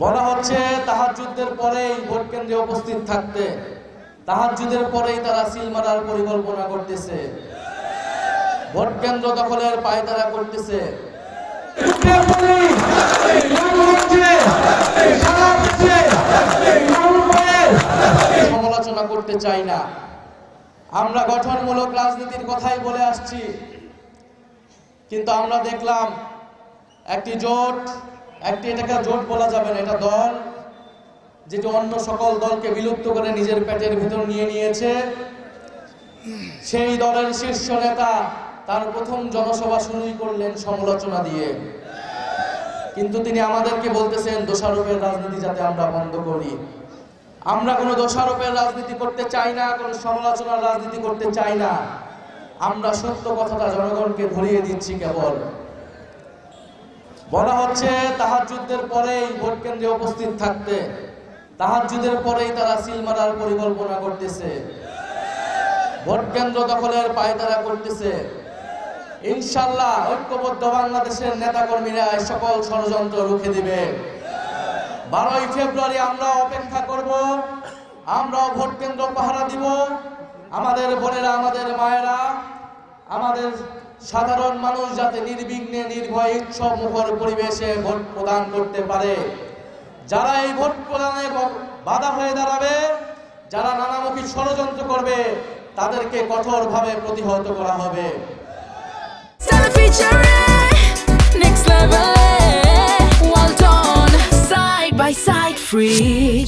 বলা হচ্ছে তাহাজ্জুদের পরেই ভোট কেন্দ্রে উপস্থিত থাকতে, তাহাজ্জুদের পরেই তারা সিল মারার পরিকল্পনা করতেছে, ভোট কেন্দ্র দখলের পায়তারা করতেছে। সমালোচনা করতে চাই না, আমরা গঠনমূলক রাজনীতির কথাই বলে আসছি। কিন্তু আমরা দেখলাম একটি জোট, এটাকে জোট বলা যাবে না, এটা দল, যেটি অন্য সকল দলকে বিলুপ্ত করে নিজের পেটের ভিতর নিয়ে নিয়েছে। সেই দলের শীর্ষ নেতা তার প্রথম জনসভা শুরুই করলেন সমালোচনা দিয়ে। কিন্তু তিনি আমাদেরকে বলতেছেন দোষারোপের রাজনীতি যাতে আমরা বন্ধ করি। আমরা কোনো দোষারোপের রাজনীতি করতে চাই না, কোনো সমালোচনার রাজনীতি করতে চাই না। আমরা সত্য কথাটা জনগণকে ধরিয়ে দিচ্ছি। কেবল বলা হচ্ছে তাহাজ্জুদের পরেই ভোট কেন্দ্রে উপস্থিত থাকতে, তাহাজ্জুদের পরেই তারা সিল মারার পরিকল্পনা করতেছে, ভোট কেন্দ্র দখলের পায়তারা করতেছে। ইনশাআল্লাহ ঐক্যবদ্ধ বাংলাদেশের নেতাকর্মীরা এই সকল ষড়যন্ত্র রুখে দিবে। 12ই ফেব্রুয়ারি আমরা অপেক্ষা করব, আমরা ভোট কেন্দ্র পাহারা দিব। আমাদের বোনেরা, আমাদের মায়েরা, আমাদের সাধারণ মানুষ যাতে নির্বিঘ্নে নির্ভয়ে উৎসব মুখর পরিবেশে ভোট প্রদান করতে পারে। যারা এই ভোট প্রদানে বাধা হয়ে দাঁড়াবে, যারা নানামুখী ষড়যন্ত্র করবে, তাদেরকে কঠোরভাবে প্রতিহত করা হবে। Next level, well done, side by side, free.